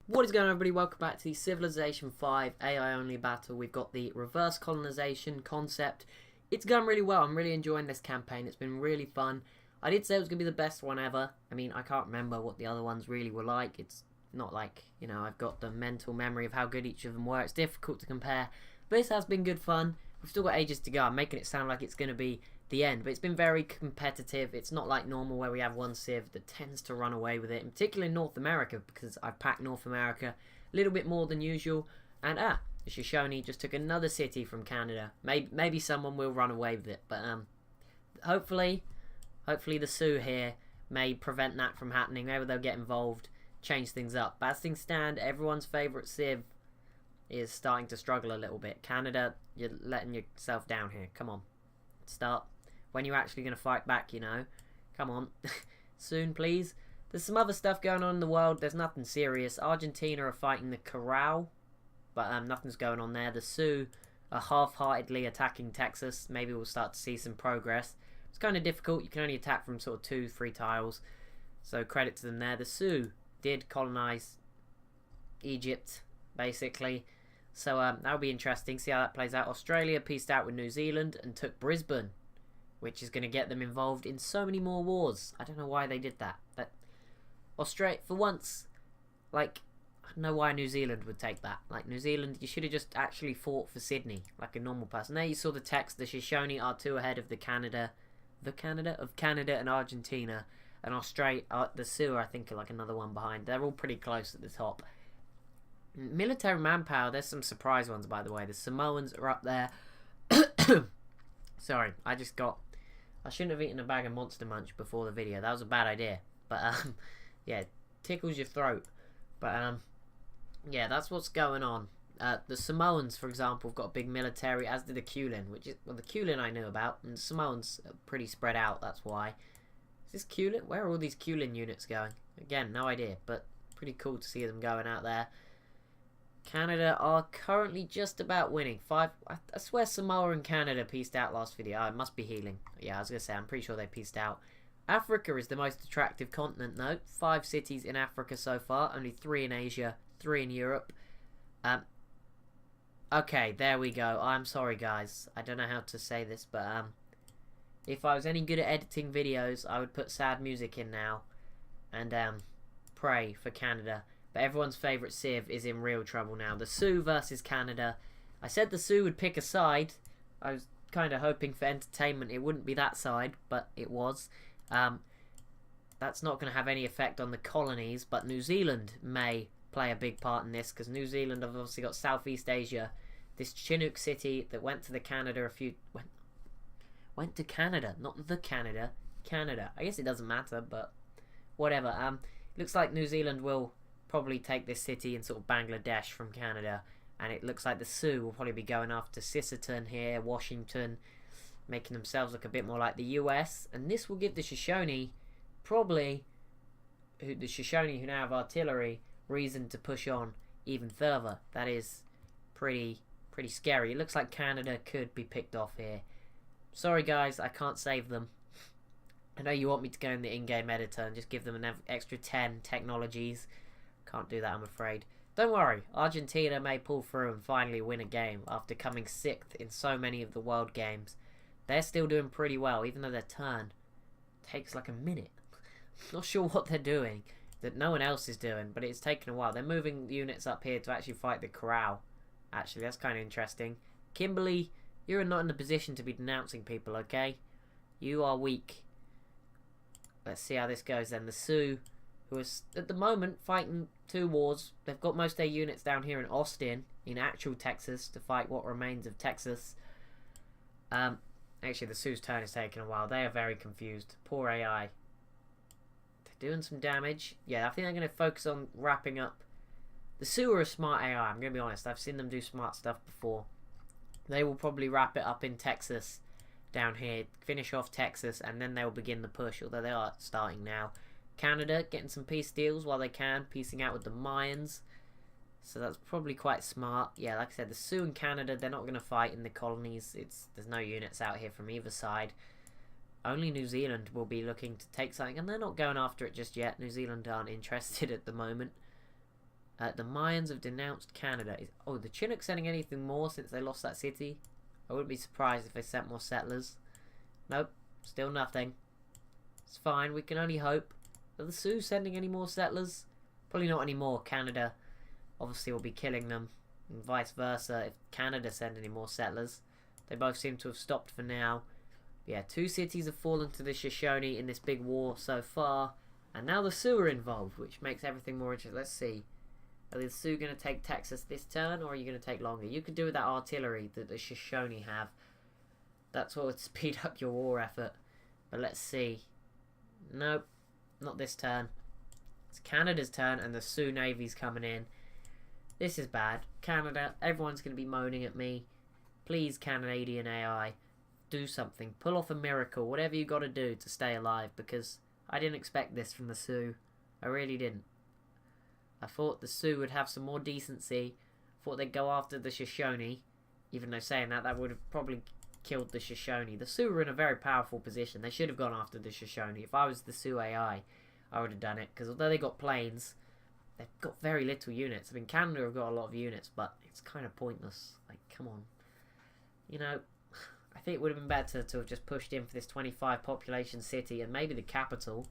What is going on, everybody? Welcome back to the Civilization 5 AI only battle. We've got the reverse colonization concept. It's going really well. I'm really enjoying this campaign. It's been really fun. I did say it was going to be the best one ever. I mean, I can't remember what the other ones really were like. It's not like, you know, I've got the mental memory of how good each of them were. It's difficult to compare. But this has been good fun. We've still got ages to go. I'm making it sound like it's going to be the end, but it's been very competitive. It's not like normal where we have one civ that tends to run away with it, in particular in North America, because I've packed North America a little bit more than usual. And the Shoshone just took another city from Canada. Maybe someone will run away with it, but hopefully the Sioux here may prevent that from happening. Maybe they'll get involved, change things up. But as things stand, everyone's favourite civ is starting to struggle a little bit. Canada, you're letting yourself down here. Come on, start. When you're actually going to fight back, you know. Come on. Soon, please. There's some other stuff going on in the world. There's nothing serious. Argentina are fighting the Corral, but nothing's going on there. The Sioux are half-heartedly attacking Texas. Maybe we'll start to see some progress. It's kind of difficult. You can only attack from sort of 2-3 tiles. So credit to them there. The Sioux did colonize Egypt, basically. So that'll be interesting. See how that plays out. Australia pieced out with New Zealand and took Brisbane, which is going to get them involved in so many more wars. I don't know why they did that. But Australia, for once, like, I don't know why New Zealand would take that. Like, New Zealand, you should have just actually fought for Sydney, like a normal person. There you saw the text. The Shoshone are 2 ahead of Canada and Argentina. And Australia, the Sioux, I think, are like another one behind. They're all pretty close at the top. Military manpower, there's some surprise ones, by the way. The Samoans are up there. Sorry, I shouldn't have eaten a bag of Monster Munch before the video. That was a bad idea. But, yeah, tickles your throat. But, yeah, that's what's going on. The Samoans, for example, have got a big military, as did the Kulin, which is, well, the Kulin I knew about, and the Samoans are pretty spread out, that's why. Is this Kulin? Where are all these Kulin units going? Again, no idea, but pretty cool to see them going out there. Canada are currently just about winning. I swear Samoa and Canada pieced out last video. Oh, it must be healing. Yeah, I was going to say, I'm pretty sure they pieced out. Africa is the most attractive continent, though. 5 cities in Africa so far. Only 3 in Asia, 3 in Europe. Okay, there we go. I'm sorry, guys. I don't know how to say this, but if I was any good at editing videos, I would put sad music in now and pray for Canada. But everyone's favourite civ is in real trouble now. The Sioux versus Canada. I said the Sioux would pick a side. I was kind of hoping for entertainment it wouldn't be that side, but it was. That's not going to have any effect on the colonies, but New Zealand may play a big part in this, because New Zealand have obviously got Southeast Asia. This Chinook city that went to the Canada went to Canada, not the Canada. Canada. I guess it doesn't matter, but whatever. Looks like New Zealand will probably take this city in sort of Bangladesh from Canada, and it looks like the Sioux will probably be going after Sisseton here, Washington, making themselves look a bit more like the US, and this will give the Shoshone, probably, the Shoshone who now have artillery, reason to push on even further. That is pretty scary. It looks like Canada could be picked off here. Sorry guys, I can't save them. I know you want me to go in the in-game editor and just give them an extra 10 technologies. Can't do that, I'm afraid. Don't worry, Argentina may pull through and finally win a game after coming 6th in so many of the world games. They're still doing pretty well, even though their turn takes like a minute. Not sure what they're doing that no one else is doing, but it's taken a while. They're moving units up here to actually fight the Corral. Actually, that's kind of interesting. Kimberly, you're not in the position to be denouncing people, okay? You are weak. Let's see how this goes then. The Sioux, who is at the moment fighting 2 wars. They've got most of their units down here in Austin, in actual Texas, to fight what remains of Texas. Actually, the Sioux's turn is taking a while. They are very confused. Poor AI. They're doing some damage. Yeah, I think they're going to focus on wrapping up. The Sioux are a smart AI, I'm going to be honest. I've seen them do smart stuff before. They will probably wrap it up in Texas down here, finish off Texas, and then they'll begin the push, although they are starting now. Canada getting some peace deals while they can, piecing out with the Mayans. So that's probably quite smart. Yeah, like I said, the Sioux and Canada, they're not going to fight in the colonies. There's no units out here from either side. Only New Zealand will be looking to take something, and they're not going after it just yet. New Zealand aren't interested at the moment. The Mayans have denounced Canada. Oh, the Chinook sending anything more since they lost that city? I wouldn't be surprised if they sent more settlers. Nope, still nothing. It's fine, we can only hope. Are the Sioux sending any more settlers? Probably not anymore. Canada obviously will be killing them, and vice versa if Canada send any more settlers. They both seem to have stopped for now. Yeah, 2 cities have fallen to the Shoshone in this big war so far, and now the Sioux are involved, which makes everything more interesting. Let's see. Are the Sioux going to take Texas this turn, or are you going to take longer? You could do with that artillery that the Shoshone have. That's what would speed up your war effort. But let's see. Nope, not this turn. It's Canada's turn, and the Sioux Navy's coming in. This is bad. Canada, everyone's going to be moaning at me. Please, Canadian AI, do something. Pull off a miracle. Whatever you got to do to stay alive, because I didn't expect this from the Sioux. I really didn't. I thought the Sioux would have some more decency. Thought they'd go after the Shoshone. Even though saying that would have probably killed the Shoshone. The Sioux were in a very powerful position. They should have gone after the Shoshone. If I was the Sioux AI, I would have done it. Because although they got planes, they've got very little units. I mean, Canada have got a lot of units, but it's kind of pointless. Like, come on. You know, I think it would have been better to have just pushed in for this 25 population city and maybe the capital.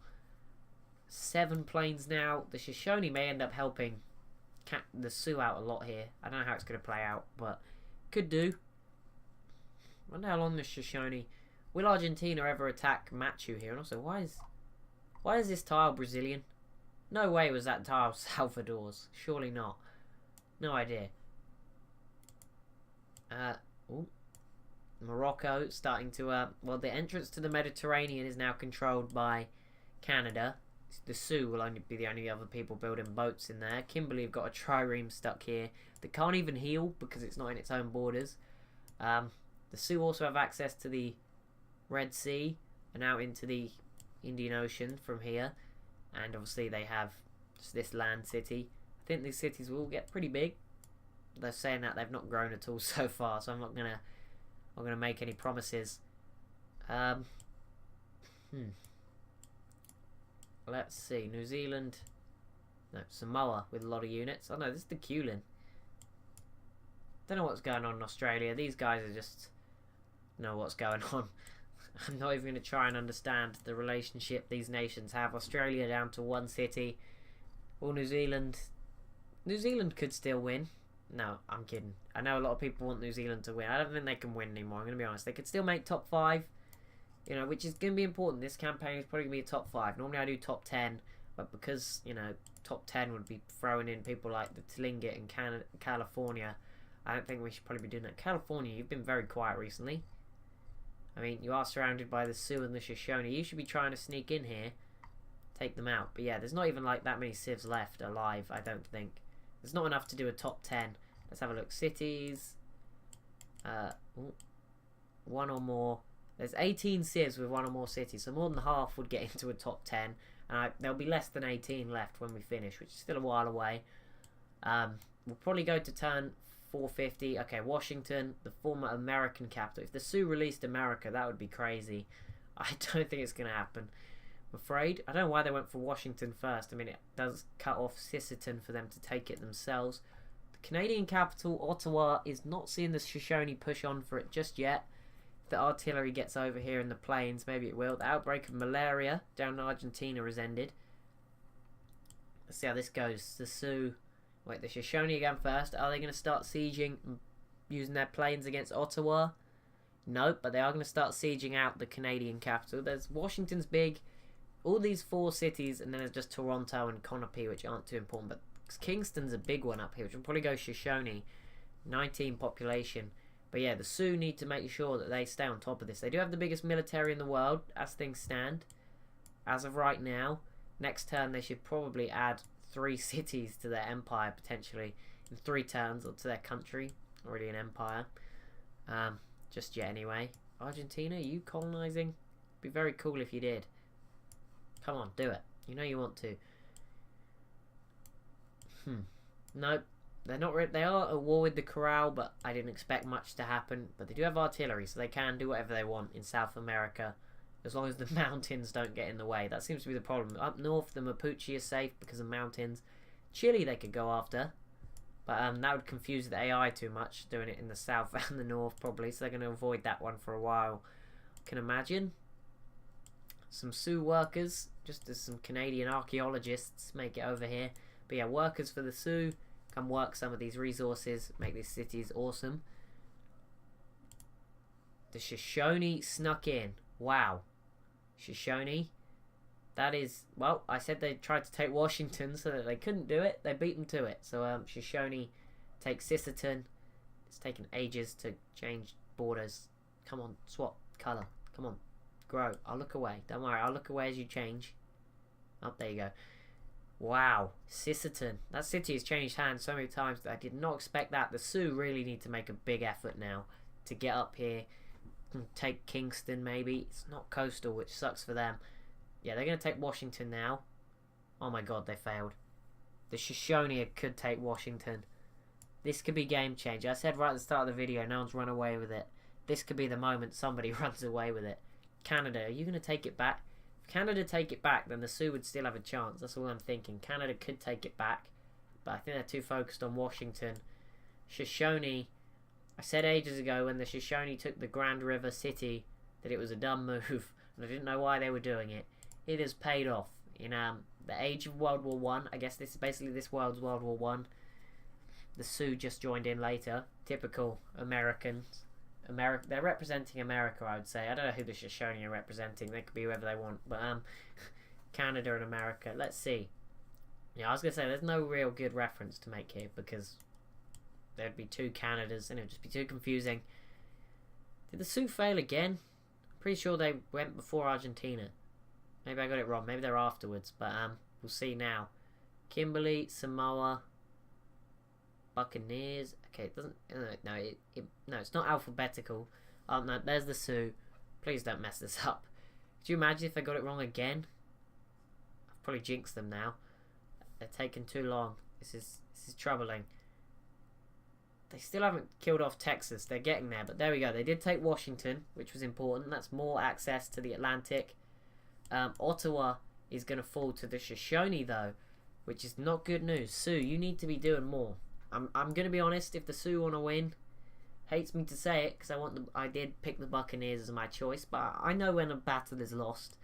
7 planes now. The Shoshone may end up helping the Sioux out a lot here. I don't know how it's going to play out, but could do. I wonder how long the Shoshone... Will Argentina ever attack Machu here? And also, why is this tile Brazilian? No way was that tile Salvador's. Surely not. No idea. Ooh. Morocco starting to... well, the entrance to the Mediterranean is now controlled by Canada. The Sioux will only be the only other people building boats in there. Kimberley have got a trireme stuck here that can't even heal because it's not in its own borders. The Sioux also have access to the Red Sea and out into the Indian Ocean from here. And obviously they have just this land city. I think these cities will get pretty big. They're saying that they've not grown at all so far, so I'm not gonna make any promises. Let's see. New Zealand. No, Samoa with a lot of units. Oh no, this is the Kulin. Don't know what's going on in Australia. These guys are just know what's going on. I'm not even going to try and understand the relationship these nations have. Australia down to 1 city. Well, New Zealand could still win. No, I'm kidding. I know a lot of people want New Zealand to win. I don't think they can win anymore, I'm going to be honest. They could still make top 5, you know, which is going to be important. This campaign is probably going to be a top 5. Normally I do top 10, but because, you know, top 10 would be throwing in people like the Tlingit and California, I don't think we should probably be doing that. California, you've been very quiet recently. I mean, you are surrounded by the Sioux and the Shoshone. You should be trying to sneak in here, take them out. But yeah, there's not even like that many Civs left alive, I don't think. There's not enough to do a top 10. Let's have a look. Cities. 1 or more. There's 18 Civs with 1 or more cities, so more than half would get into a top 10. And there'll be less than 18 left when we finish, which is still a while away. We'll probably go to turn 450. Okay, Washington, the former American capital. If the Sioux released America, that would be crazy. I don't think it's going to happen, I'm afraid. I don't know why they went for Washington first. I mean, it does cut off Sisseton for them to take it themselves. The Canadian capital, Ottawa, is not seeing the Shoshone push on for it just yet. If the artillery gets over here in the plains, maybe it will. The outbreak of malaria down in Argentina has ended. Let's see how this goes. The Sioux... Wait, the Shoshone again first. Are they going to start sieging, using their planes against Ottawa? Nope, but they are going to start sieging out the Canadian capital. There's Washington's big, all these 4 cities, and then there's just Toronto and Conopy, which aren't too important. But Kingston's a big one up here, which will probably go Shoshone. 19 population. But yeah, the Sioux need to make sure that they stay on top of this. They do have the biggest military in the world, as things stand. As of right now, next turn they should probably add 3 cities to their empire, potentially, in 3 turns, or to their country. Not really an empire. Just yet, anyway. Argentina, are you colonizing? Be very cool if you did. Come on, do it. You know you want to. Nope. They're not. They are at war with the Corral, but I didn't expect much to happen. But they do have artillery, so they can do whatever they want in South America, as long as the mountains don't get in the way. That seems to be the problem. Up north, the Mapuche is safe because of mountains. Chile they could go after. But that would confuse the AI too much, doing it in the south and the north probably. So they're going to avoid that one for a while. I can imagine. Some Sioux workers, just as some Canadian archaeologists make it over here. But yeah, workers for the Sioux. Come work some of these resources. Make these cities awesome. The Shoshone snuck in. Wow. Shoshone. That is, well, I said they tried to take Washington so that they couldn't do it. They beat them to it. So Shoshone takes Sisseton. It's taken ages to change borders. Come on, swap colour. Come on, grow. I'll look away. Don't worry, I'll look away as you change. Oh, there you go. Wow, Sisseton. That city has changed hands so many times that I did not expect that. The Sioux really need to make a big effort now to get up here. Take Kingston maybe. It's not coastal, which sucks for them. Yeah, they're going to take Washington now. Oh my god, they failed. The Shoshone could take Washington. This could be game changer. I said right at the start of the video, no one's run away with it. This could be the moment somebody runs away with it. Canada, are you going to take it back? If Canada take it back, then the Sioux would still have a chance. That's all I'm thinking. Canada could take it back. But I think they're too focused on Washington. Shoshone, I said ages ago when the Shoshone took the Grand River City that it was a dumb move. And I didn't know why they were doing it. It has paid off. In the age of World War One, I guess this is basically this world's World War One. The Sioux just joined in later. Typical Americans. They're representing America, I would say. I don't know who the Shoshone are representing. They could be whoever they want. But Canada and America. Let's see. Yeah, I was going to say, there's no real good reference to make here because there'd be two Canadas and it would just be too confusing. Did the Sioux fail again? I'm pretty sure they went before Argentina. Maybe I got it wrong. Maybe they're afterwards. But we'll see now. Kimberley, Samoa, Buccaneers. Okay, it doesn't. No, it's not alphabetical. Oh no, there's the Sioux. Please don't mess this up. Could you imagine if I got it wrong again? I've probably jinxed them now. They're taking too long. This is troubling. They still haven't killed off Texas. They're getting there, but there we go. They did take Washington, which was important. That's more access to the Atlantic. Ottawa is going to fall to the Shoshone though, which is not good news. Sioux, you need to be doing more. I'm going to be honest. If the Sioux want to win, hates me to say it because I did pick the Buccaneers as my choice, but I know when a battle is lost.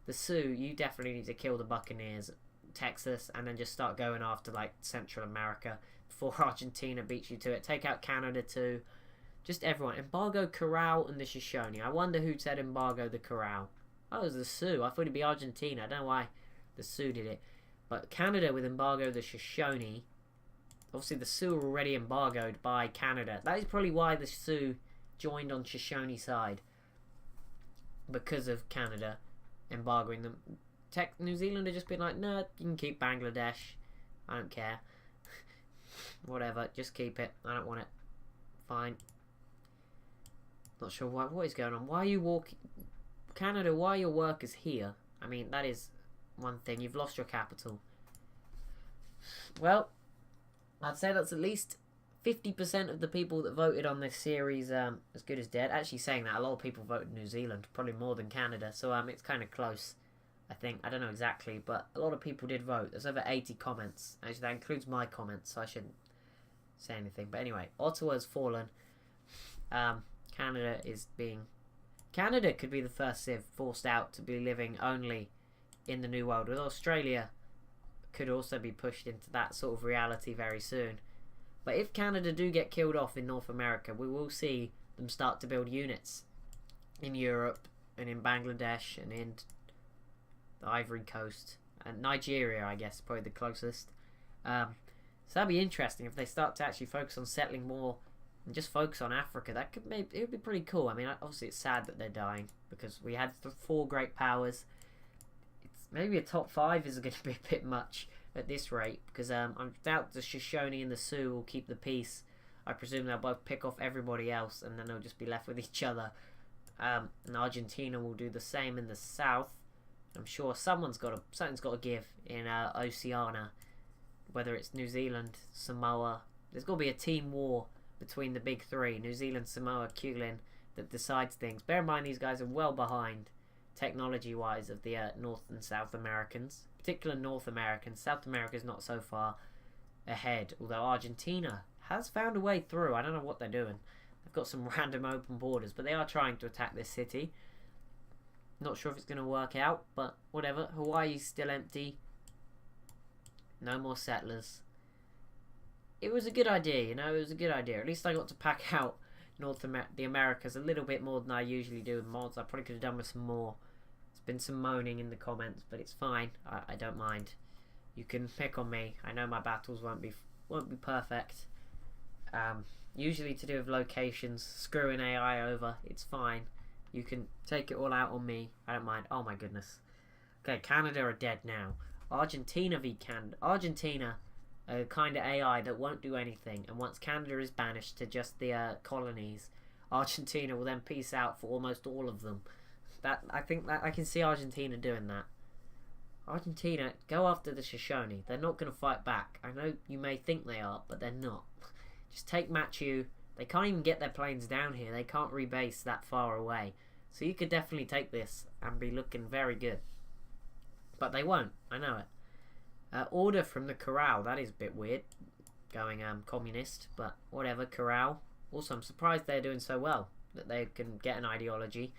The Sioux, you definitely need to kill the Buccaneers, Texas, and then just start going after like Central America before Argentina beats you to it. Take out Canada too. Just everyone. Embargo Corral and the Shoshone. I wonder who said embargo the Corral. Oh, it was the Sioux. I thought it'd be Argentina. I don't know why the Sioux did it. But Canada with embargo the Shoshone. Obviously, the Sioux are already embargoed by Canada. That is probably why the Sioux joined on Shoshone's side. Because of Canada embargoing them. New Zealand have just been like, no, you can keep Bangladesh. I don't care. Whatever, just keep it. I don't want it. Fine. Not sure what is going on. Why are you walking... Canada, why are your workers here? I mean, that is one thing. You've lost your capital. Well, I'd say that's at least 50% of the people that voted on this series as good as dead. Actually saying that, a lot of people voted New Zealand. Probably more than Canada. So it's kind of close, I think. I don't know exactly, but a lot of people did vote. There's over 80 comments. Actually, that includes my comments, so I shouldn't say anything. But anyway, Ottawa's fallen. Canada could be the first Civ forced out to be living only in the New World. With Australia could also be pushed into that sort of reality very soon. But if Canada do get killed off in North America, we will see them start to build units in Europe and in Bangladesh and in the Ivory Coast and Nigeria, I guess, probably the closest. So that'd be interesting if they start to actually focus on settling more and just focus on Africa. That could maybe, it would be pretty cool. I mean, obviously it's sad that they're dying because we had the 4 great powers. It's maybe a top 5 is going to be a bit much at this rate because I doubt the Shoshone and the Sioux will keep the peace. I presume they'll both pick off everybody else and then they'll just be left with each other. And Argentina will do the same in the south. I'm sure something's got to give in Oceania, whether it's New Zealand, Samoa. There's got to be a team war between the big 3, New Zealand, Samoa, Kulin, that decides things. Bear in mind these guys are well behind technology-wise of the North and South Americans. particular North American. South America's not so far ahead, although Argentina has found a way through. I don't know what they're doing. They've got some random open borders, but they are trying to attack this city. Not sure if it's going to work out, but whatever. Hawaii's still empty. No more settlers. It was a good idea, you know, it was a good idea. At least I got to pack out the Americas a little bit more than I usually do with mods. I probably could have done with some more. There's been some moaning in the comments, but it's fine. I don't mind. You can pick on me. I know my battles won't be perfect. Usually to do with locations, screwing AI over, it's fine. You can take it all out on me. I don't mind. Oh my goodness. Okay, Canada are dead now. Argentina v Canada. Argentina, a kind of AI that won't do anything, and once Canada is banished to just the colonies, Argentina will then peace out for almost all of them. I think that I can see Argentina doing that. Argentina, go after the Shoshone. They're not going to fight back. I know you may think they are, but they're not. Just take Machu. They can't even get their planes down here. They can't rebase that far away. So you could definitely take this and be looking very good. But they won't. I know it. Order from the Corral. That is a bit weird. Going communist. But whatever. Corral. Also, I'm surprised they're doing so well. That they can get an ideology.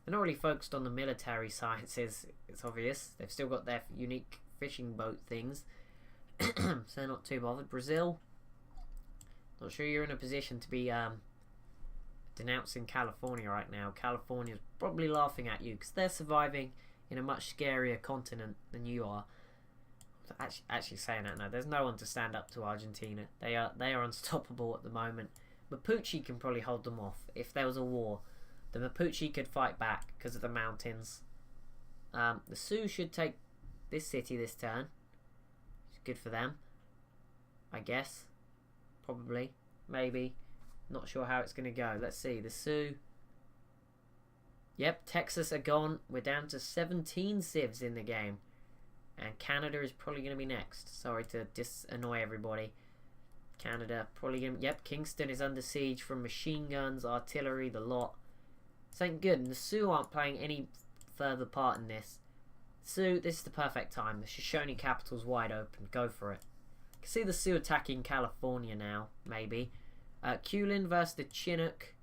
They're not really focused on the military sciences. It's obvious. They've still got their unique fishing boat things. So they're not too bothered. Brazil. Not sure you're in a position to be denouncing California right now. California's probably laughing at you because they're surviving in a much scarier continent than you are. Actually saying that now, there's no one to stand up to Argentina. They are unstoppable at the moment. Mapuche can probably hold them off if there was a war. The Mapuche could fight back because of the mountains. The Sioux should take this city this turn. It's good for them, I guess. Probably. Maybe. Not sure how it's going to go. Let's see. The Sioux. Yep, Texas are gone. We're down to 17 civs in the game. And Canada is probably going to be next. Sorry to annoy everybody. Canada probably going to... Yep, Kingston is under siege from machine guns, artillery, the lot. This ain't good. And the Sioux aren't playing any further part in this. Sioux, this is the perfect time. The Shoshone capital's wide open. Go for it. I can see the Sioux attacking California now, maybe. Kulin versus the Chinook.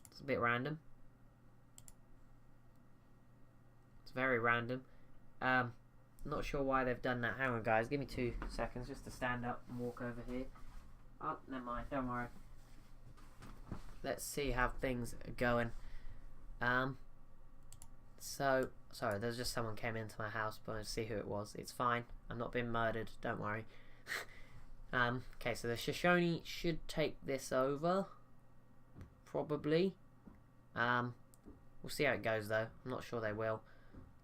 It's a bit random. It's very random. Not sure why they've done that. Hang on, guys. Give me 2 seconds just to stand up and walk over here. Oh, never mind. Don't worry. Let's see how things are going. So, sorry, there's just someone came into my house, but I'll see who it was. It's fine. I'm not being murdered. Don't worry. Okay, so the Shoshone should take this over. Probably. We'll see how it goes, though. I'm not sure they will.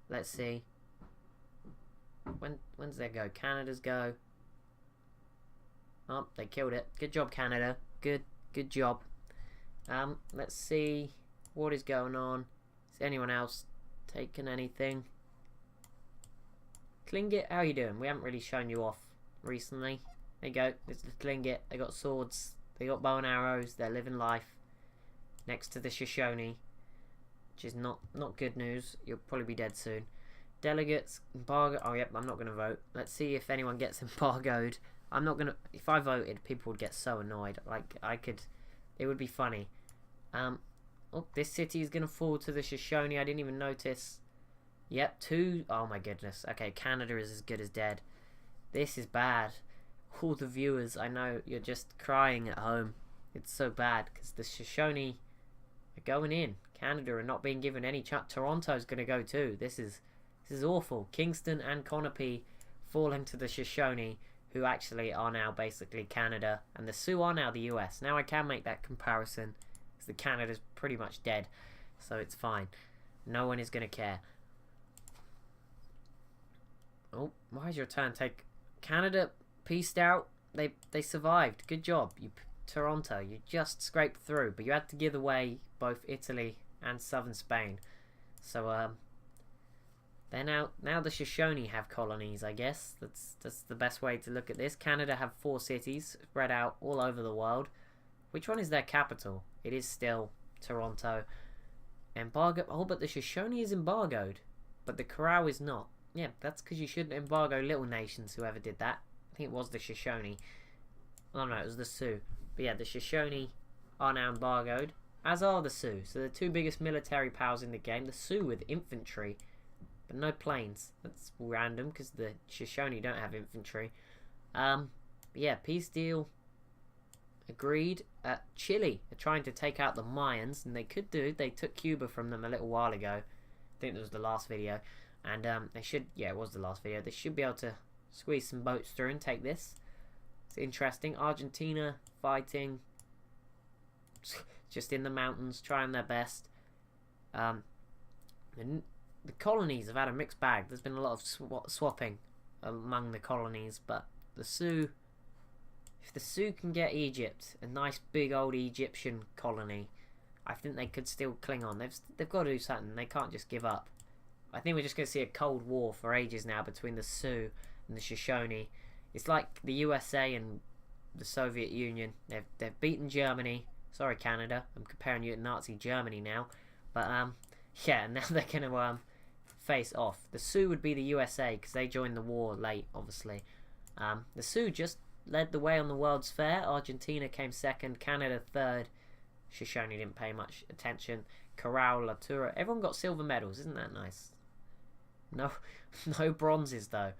Let's see. When's their go? Canada's go. Oh, they killed it. Good job, Canada. Good job. Let's see what is going on. Is anyone else taking anything? Tlingit, how are you doing? We haven't really shown you off recently. There you go. It's the Tlingit. They got swords. They got bow and arrows. They're living life next to the Shoshone, which is not good news. You'll probably be dead soon. Delegates, embargo. Oh, yep, I'm not going to vote. Let's see if anyone gets embargoed. I'm not going to... If I voted, people would get so annoyed. Like, it would be funny. Oh, this city is going to fall to the Shoshone. I didn't even notice. Yep, 2. Oh, my goodness. Okay, Canada is as good as dead. This is bad. All the viewers, I know, you're just crying at home. It's so bad because the Shoshone are going in. Canada are not being given any chance. Toronto's going to go too. This is awful. Kingston and Conopy falling to the Shoshone, who actually are now basically Canada, and the Sioux are now the US. Now I can make that comparison because the Canada's pretty much dead, so it's fine. No one is going to care. Oh, why is your turn take? Canada pieced out. They survived. Good job. Toronto, you just scraped through, but you had to give away both Italy and southern Spain. So they're now the Shoshone have colonies, I guess. That's the best way to look at this. Canada have 4 cities spread out all over the world. Which one is their capital? It is still Toronto. Embargo. Oh, but the Shoshone is embargoed, but the Corral is not. Yeah, that's because you shouldn't embargo little nations, whoever did that. I think it was the Shoshone. Oh no, it was the Sioux. But yeah, the Shoshone are now embargoed, as are the Sioux. So the two biggest military powers in the game. The Sioux with infantry, but no planes. That's random, because the Shoshone don't have infantry. But yeah, peace deal agreed. Chile are trying to take out the Mayans, and they could do. They took Cuba from them a little while ago. I think that was the last video. And they should, yeah, it was the last video. They should be able to squeeze some boats through and take this. It's interesting. Argentina fighting just in the mountains, trying their best. The colonies have had a mixed bag. There's been a lot of swapping among the colonies, but the Sioux, if the Sioux can get Egypt, a nice big old Egyptian colony, I think they could still cling on. They've got to do something. They can't just give up. I think we're just going to see a Cold War for ages now between the Sioux and the Shoshone. It's like the USA and the Soviet Union. They've beaten Germany. Sorry, Canada. I'm comparing you to Nazi Germany now. But, yeah, now they're going to face off. The Sioux would be the USA because they joined the war late, obviously. The Sioux just led the way on the World's Fair. Argentina came second. Canada third. Shoshone didn't pay much attention. Corral, Latura. Everyone got silver medals. Isn't that nice? No, no bronzes though.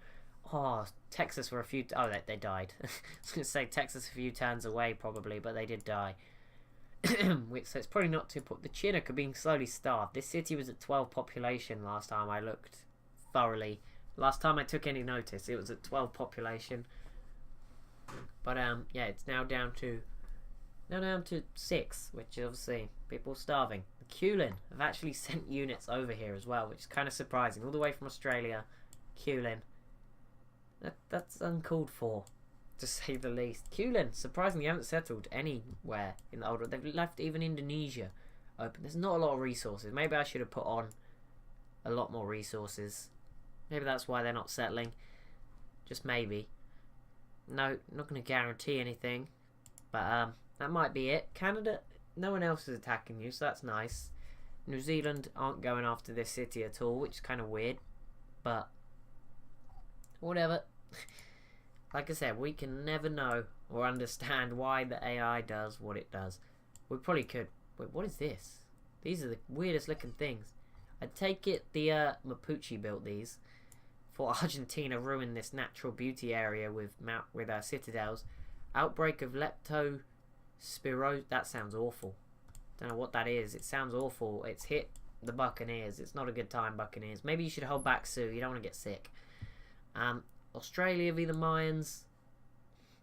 Oh, Texas were a few. Oh, they died. I was going to say Texas a few turns away probably, but they did die. So it's probably not too. The Chinook are being slowly starved. This city was at 12 population last time I looked thoroughly. Last time I took any notice, it was at 12 population. But yeah, it's now down to 6, which is obviously people starving. Kulin have actually sent units over here as well, which is kind of surprising. All the way from Australia, Kulin. That's uncalled for, to say the least. Kulin, surprisingly, haven't settled anywhere in the old world. They've left even Indonesia open. There's not a lot of resources. Maybe I should have put on a lot more resources. Maybe that's why they're not settling. Just maybe. No, not going to guarantee anything. But that might be it. Canada, no one else is attacking you, so that's nice. New Zealand aren't going after this city at all, which is kind of weird. But whatever. Like I said, we can never know or understand why the AI does what it does. We probably could. Wait, what is this? These are the weirdest looking things. I take it the Mapuche built these. For Argentina ruined this natural beauty area with citadels. Outbreak of leptospirosis. That sounds awful. Don't know what that is. It sounds awful. It's hit the Buccaneers. It's not a good time, Buccaneers. Maybe you should hold back, Sioux. You don't want to get sick. Australia v the Mayans.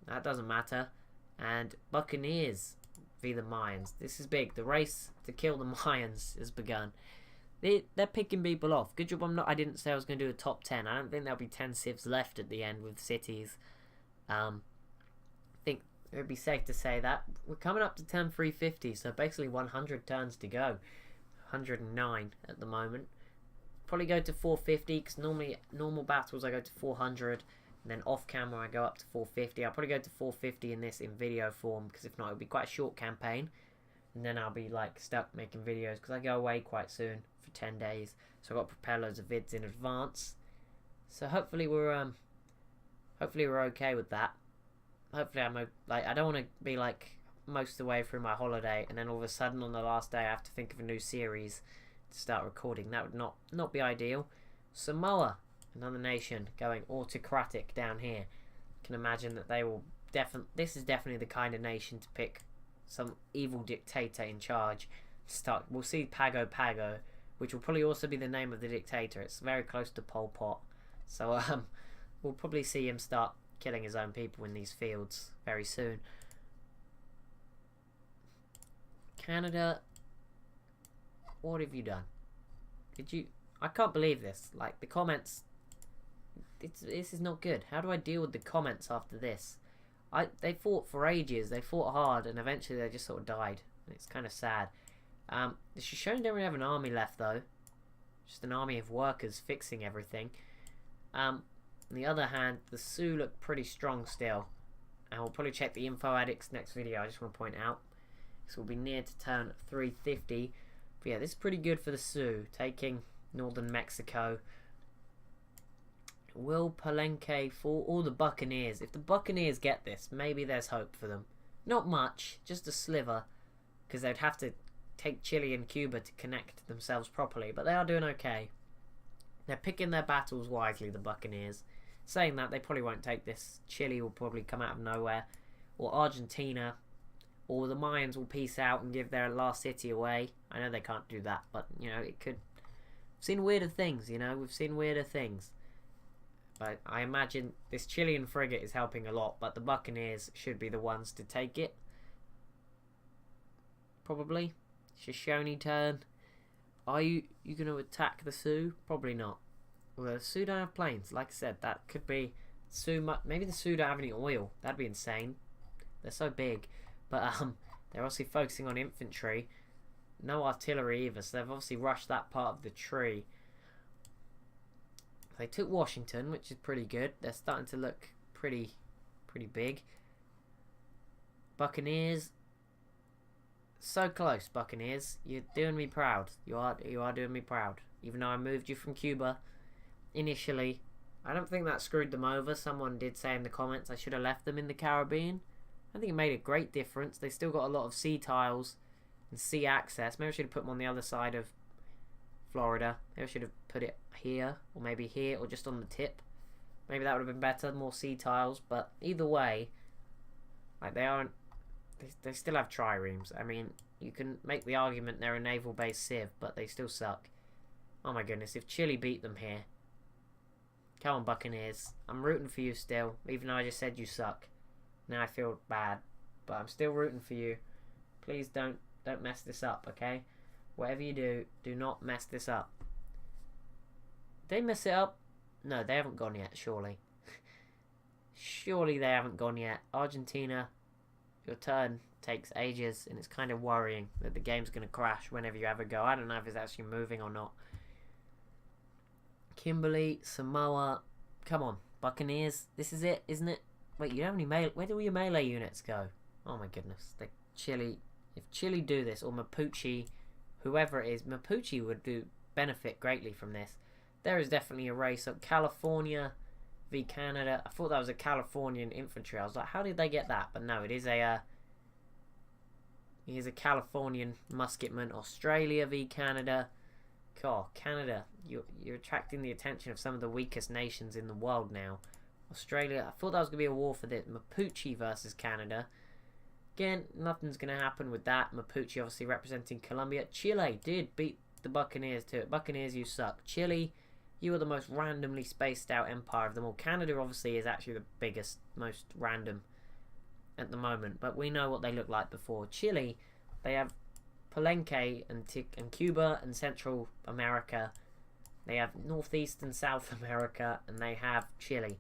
That doesn't matter. And Buccaneers v the Mayans. This is big. The race to kill the Mayans has begun. They're picking people off. Good job I didn't say I was going to do a top 10. I don't think there'll be 10 civs left at the end with cities. I think it would be safe to say that. We're coming up to turn 350, so basically 100 turns to go. 109 at the moment. Probably go to 450, because normally normal battles I go to 400, and then off camera I go up to 450. I'll probably go to 450 in video form, because if not it'll be quite a short campaign, and then I'll be like stuck making videos, because I go away quite soon for 10 days, so I've got to prepare loads of vids in advance. So hopefully we're okay with that. Hopefully I don't want to be like most of the way through my holiday, and then all of a sudden on the last day I have to think of a new series to start recording. That would not be ideal. Samoa, another nation going autocratic down here. Can imagine that they will this is definitely the kind of nation to pick some evil dictator in charge. We'll see Pago Pago, which will probably also be the name of the dictator. It's very close to Pol Pot, so we'll probably see him start killing his own people in these fields very soon. Canada, what have you done? I can't believe this. Like, the comments, this is not good. How do I deal with the comments after this? They fought for ages. They fought hard, and eventually they just sort of died. It's kind of sad. The Shoshone don't really have an army left, though. Just an army of workers fixing everything. On the other hand, the Sioux look pretty strong still. And we'll probably check the info addicts next video, I just want to point out. So we'll be near to turn 350. But yeah, this is pretty good for the Sioux. Taking northern Mexico. Will Palenque fall? All the Buccaneers. If the Buccaneers get this, maybe there's hope for them. Not much, just a sliver, because they'd have to take Chile and Cuba to connect themselves properly, but they are doing okay. They're picking their battles wisely, the Buccaneers. Saying that, they probably won't take this. Chile will probably come out of nowhere, or Argentina, or the Mayans will peace out and give their last city away. I know they can't do that, but, you know, it could. We've seen weirder things, you know, we've seen weirder things. But I imagine this Chilean frigate is helping a lot, but the Buccaneers should be the ones to take it. Probably. Shoshone turn. Are you going to attack the Sioux? Probably not. Well, the Sioux don't have planes. Like I said, that could be Sioux. Maybe the Sioux don't have any oil. That'd be insane. They're so big. But they're obviously focusing on infantry. No artillery either, so they've obviously rushed that part of the tree. They took Washington, which is pretty good. They're starting to look pretty big. Buccaneers. So close, Buccaneers. You're doing me proud. You are doing me proud. Even though I moved you from Cuba initially. I don't think that screwed them over. Someone did say in the comments I should have left them in the Caribbean. I think it made a great difference. They still got a lot of sea tiles and sea access. Maybe I should have put them on the other side of Florida. Maybe I should have put it here, or maybe here, or just on the tip. Maybe that would have been better, more sea tiles. But either way, like they still have triremes. I mean, you can make the argument they're a naval-based civ, but they still suck. Oh my goodness, if Chile beat them here. Come on, Buccaneers. I'm rooting for you still, even though I just said you suck. Now I feel bad, but I'm still rooting for you. Please don't mess this up, okay? Whatever you do, do not mess this up. Did they mess it up? No, they haven't gone yet, surely. Surely they haven't gone yet. Argentina, your turn takes ages, and it's kind of worrying that the game's going to crash whenever you ever go. I don't know if it's actually moving or not. Kimberley, Samoa. Come on, Buccaneers. This is it, isn't it? Wait, you don't have any melee. Where do all your melee units go? Oh my goodness. Chile. If Chile do this, or Mapuche, whoever it is, Mapuche would benefit greatly from this. There is definitely a race up. California v Canada. I thought that was a Californian infantry. I was like, how did they get that? But no, it is a Californian musketman. Australia v Canada. God, Canada, you're attracting the attention of some of the weakest nations in the world now. Australia, I thought that was going to be a war for the Mapuche versus Canada. Again, nothing's going to happen with that. Mapuche obviously representing Colombia. Chile did beat the Buccaneers to it. Buccaneers, you suck. Chile, you are the most randomly spaced out empire of them all. Canada obviously is actually the biggest, most random at the moment. But we know what they looked like before. Chile, they have Palenque and Cuba and Central America. They have Northeast and South America. And they have Chile.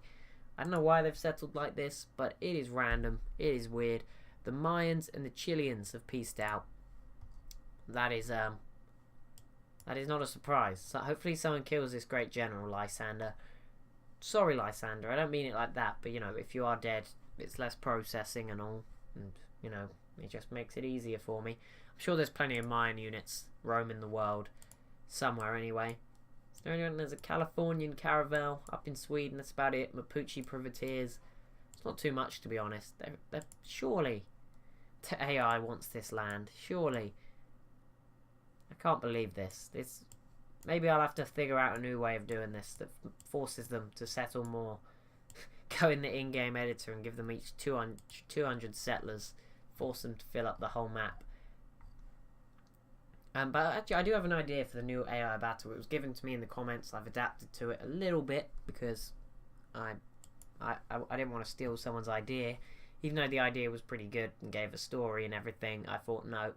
I don't know why they've settled like this, but it is random. It is weird. The Mayans and the Chileans have peaced out. That is not a surprise. So hopefully someone kills this great general, Lysander. Sorry, Lysander. I don't mean it like that, but you know, if you are dead, it's less processing and all, and you know, it just makes it easier for me. I'm sure there's plenty of Mayan units roaming the world somewhere anyway. There's a Californian caravel up in Sweden. That's about it. Mapuche privateers. It's not too much, to be honest. They're surely the AI wants this land. Surely. I can't believe this. Maybe I'll have to figure out a new way of doing this that forces them to settle more. Go in the in-game editor and give them each 200 settlers. Force them to fill up the whole map. But actually, I do have an idea for the new AI battle. It was given to me in the comments. I've adapted to it a little bit because I didn't want to steal someone's idea. Even though the idea was pretty good and gave a story and everything, I thought, no,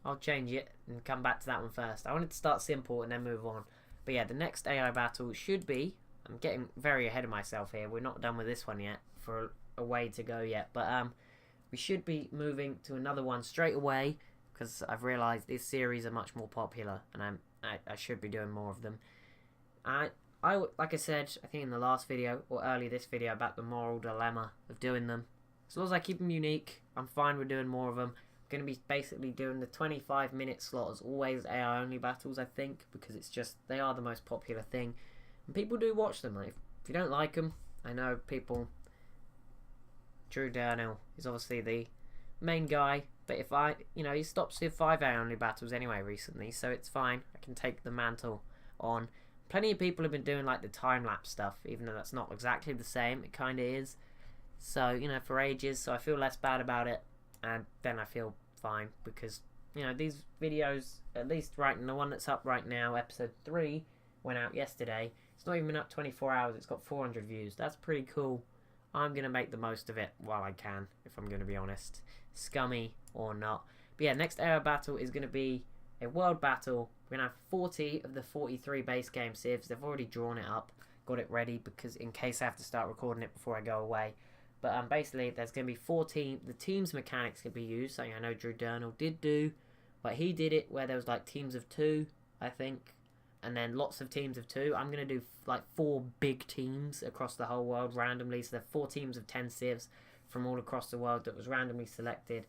I'll change it and come back to that one first. I wanted to start simple and then move on. But yeah, the next AI battle should be... I'm getting very ahead of myself here. We're not done with this one yet. For a way to go yet. But we should be moving to another one straight away. Because I've realised this series are much more popular. And I should be doing more of them. Like I said, I think in the last video, or early this video, about the moral dilemma of doing them. As long as I keep them unique, I'm fine with doing more of them. I'm going to be basically doing the 25-minute slot as always AI only battles, I think. Because it's just, they are the most popular thing. And people do watch them. if you don't like him, I know people. Drew Durnell is obviously the main guy, but if he stopped Civ 5A only battles anyway recently, so it's fine. I can take the mantle on. Plenty of people have been doing like the time-lapse stuff, even though that's not exactly the same. It kind of is. So, for ages, so I feel less bad about it, and then I feel fine, because, these videos, at least the one that's up right now, episode 3, went out yesterday. It's not even been up 24 hours, it's got 400 views. That's pretty cool. I'm going to make the most of it while I can, if I'm going to be honest. Scummy or not. But yeah, next era battle is going to be a world battle. We're going to have 40 of the 43 base game civs. They've already drawn it up, got it ready, because in case I have to start recording it before I go away. But basically, there's going to be 14. The teams mechanics can be used, something I know Drew Durnell did do. But he did it where there was like teams of 2, I think. And then lots of teams of 2. I'm going to do like 4 big teams across the whole world randomly. So there are 4 teams of 10 civs from all across the world that was randomly selected.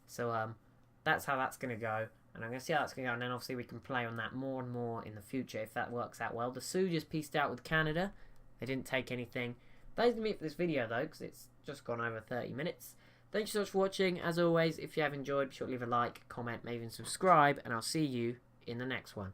So that's how that's going to go. And I'm going to see how that's going to go. And then obviously we can play on that more and more in the future if that works out well. The Sioux just pieced out with Canada. They didn't take anything. That's going to be it for this video though, because it's just gone over 30 minutes. Thank you so much for watching. As always, if you have enjoyed, be sure to leave a like, comment, maybe even subscribe. And I'll see you in the next one.